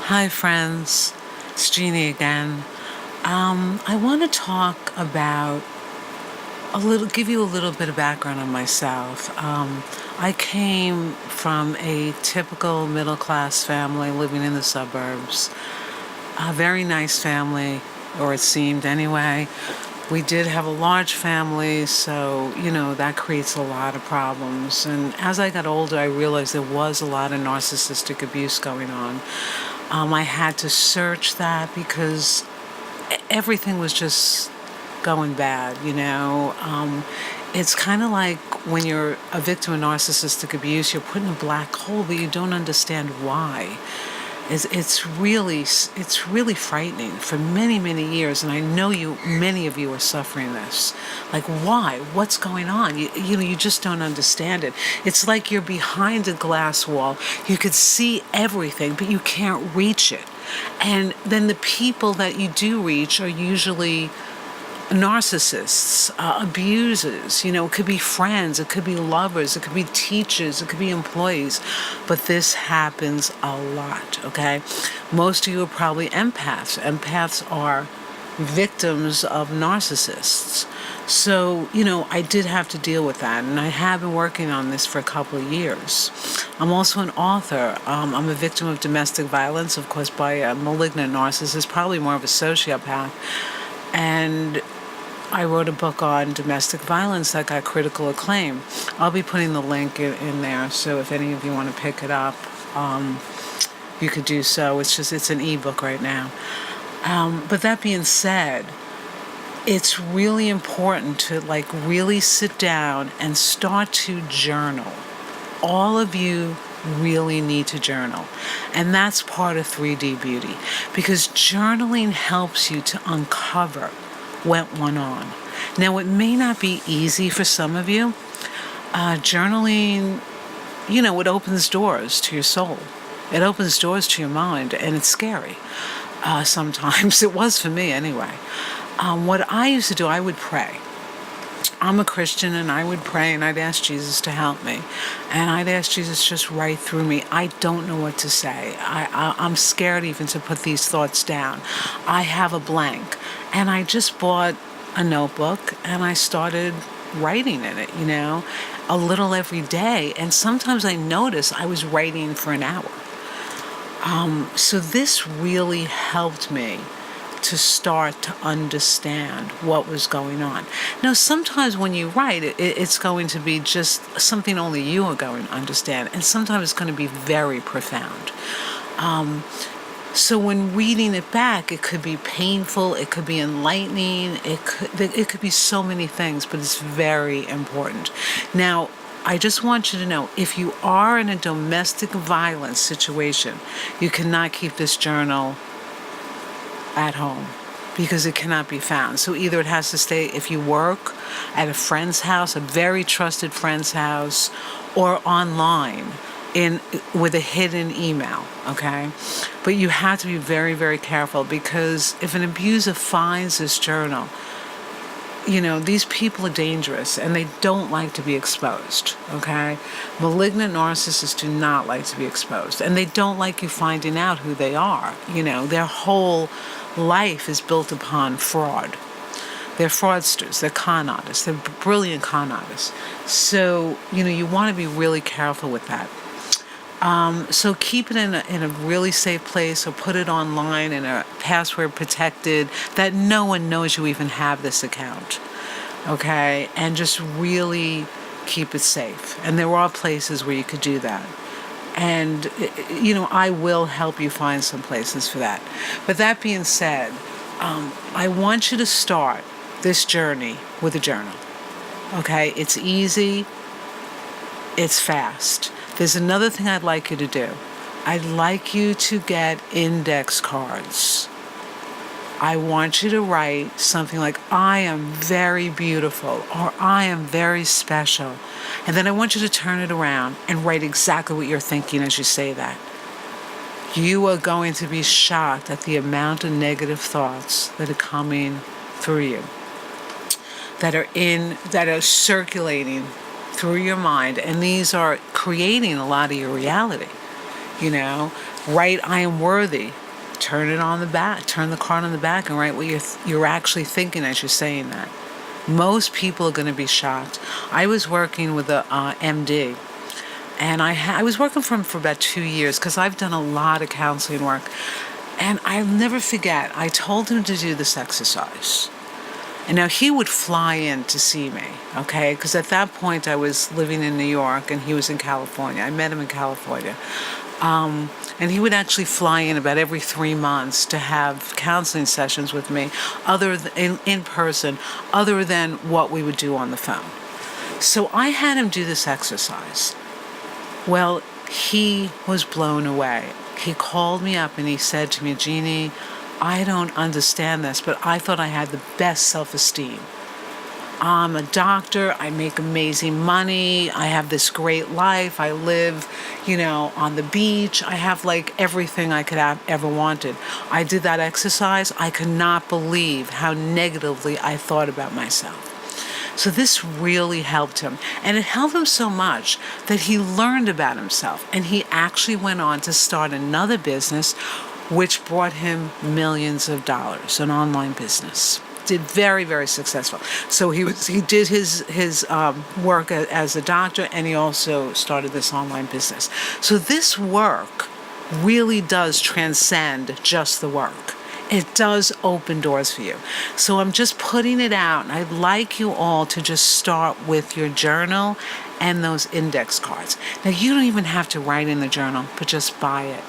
Hi, friends. It's Jeannie again. I want to talk about give you a little bit of background on myself. I came from a typical middle class family living in the suburbs. A very nice family, or it seemed anyway. We did have a large family, so, that creates a lot of problems. And as I got older, I realized there was a lot of narcissistic abuse going on. I had to search that because everything was just going bad. It's kind of like when you're a victim of narcissistic abuse, you're put in a black hole, but you don't understand why. It's really frightening for many, many years, and I know many of you are suffering this. Like, why? What's going on? You just don't understand it. It's like you're behind a glass wall. You could see everything, but you can't reach it. And then the people that you do reach are usually narcissists, abusers. It could be friends, it could be lovers, it could be teachers, it could be employees. But this happens a lot, okay? Most of you are probably empaths. Empaths are victims of narcissists. So, I did have to deal with that, and I have been working on this for a couple of years. I'm also an author. I'm a victim of domestic violence, of course, by a malignant narcissist, probably more of a sociopath. And I wrote a book on domestic violence that got critical acclaim. I'll be putting the link in there, so if any of you want to pick it up, you could do so. It's an ebook right now. But that being said, it's really important to really sit down and start to journal. All of you really need to journal. And that's part of 3D Beauty, because journaling helps you to uncover what went on. Now, it may not be easy for some of you. Journaling, it opens doors to your soul. It opens doors to your mind, and it's scary. Sometimes it was for me anyway. What I used to do, I would pray. I'm a Christian, and I would pray, and I'd ask Jesus to help me. And I'd ask Jesus just right through me. I don't know what to say. I'm scared even to put these thoughts down. I have a blank. And I just bought a notebook, and I started writing in it, a little every day. And sometimes I noticed I was writing for an hour. So this really helped me to start to understand what was going on. Now, sometimes when you write, it's going to be just something only you are going to understand, and sometimes it's going to be very profound. So when reading it back, it could be painful, it could be enlightening, it could be so many things, but it's very important. Now, I just want you to know, if you are in a domestic violence situation, you cannot keep this journal at home, because it cannot be found. So either it has to stay, if you work, at a friend's house, a very trusted friend's house, or online with a hidden email, okay? But you have to be very, very careful, because if an abuser finds this journal, these people are dangerous, and they don't like to be exposed, okay? Malignant narcissists do not like to be exposed, and they don't like you finding out who they are. Their whole life is built upon fraud. They're fraudsters, they're con artists, they're brilliant con artists. So, you want to be really careful with that. So keep it in a really safe place, or put it online in a password protected, that no one knows you even have this account, okay? And just really keep it safe. And there are places where you could do that. And, I will help you find some places for that. But that being said, I want you to start this journey with a journal, okay? It's easy. It's fast. There's another thing I'd like you to do. I'd like you to get index cards. I want you to write something like, I am very beautiful, or I am very special. And then I want you to turn it around and write exactly what you're thinking as you say that. You are going to be shocked at the amount of negative thoughts that are coming through you, that are circulating through your mind, and these are creating a lot of your reality. Write "I am worthy." Turn it on the back. Turn the card on the back and write what you're actually thinking as you're saying that. Most people are going to be shocked. I was working with a MD, and I was working for him for about 2 years because I've done a lot of counseling work. And I'll never forget, I told him to do this exercise. And now he would fly in to see me, okay? Because at that point I was living in New York and he was in California. I met him in California. And he would actually fly in about every 3 months to have counseling sessions with me, in person, other than what we would do on the phone. So I had him do this exercise. Well, he was blown away. He called me up and he said to me, "Jeannie, I don't understand this, but I thought I had the best self-esteem. I'm a doctor. I make amazing money. I have this great life. I live, on the beach. I have like everything I could have ever wanted. I did that exercise. I could not believe how negatively I thought about myself." So this really helped him. And it helped him so much that he learned about himself. And he actually went on to start another business, which brought him millions of dollars, an online business. Did very, very successful. So he did his work as a doctor, and he also started this online business. So this work really does transcend just the work. It does open doors for you. So I'm just putting it out, and I'd like you all to just start with your journal and those index cards. Now, you don't even have to write in the journal, but just buy it.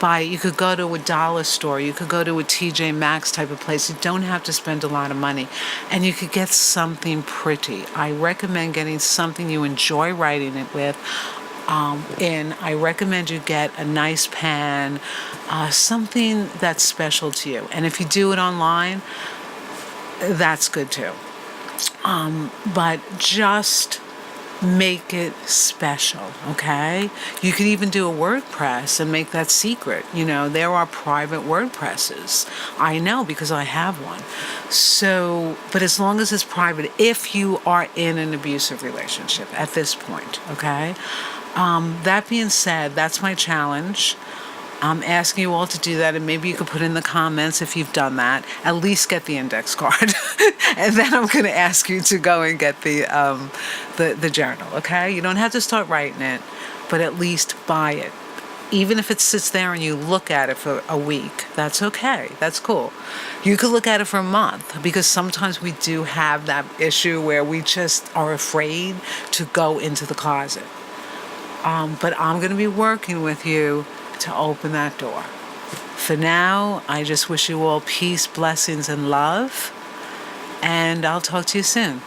You could go to a dollar store, you could go to a TJ Maxx type of place. You don't have to spend a lot of money, and you could get something pretty. I recommend getting something you enjoy writing it with. I recommend you get a nice pen, something that's special to you. And if you do it online, that's good too. But just make it special, okay? You could even do a WordPress and make that secret. There are private WordPresses. I know because I have one. So, but as long as it's private, if you are in an abusive relationship at this point, okay? That being said, that's my challenge. I'm asking you all to do that, and maybe you could put in the comments if you've done that. At least get the index card, and then I'm going to ask you to go and get the journal. Okay, you don't have to start writing it, but at least buy it. Even if it sits there and you look at it for a week, that's okay. That's cool. You could look at it for a month, because sometimes we do have that issue where we just are afraid to go into the closet. But I'm going to be working with you to open that door. For now, I just wish you all peace, blessings, and love, and I'll talk to you soon.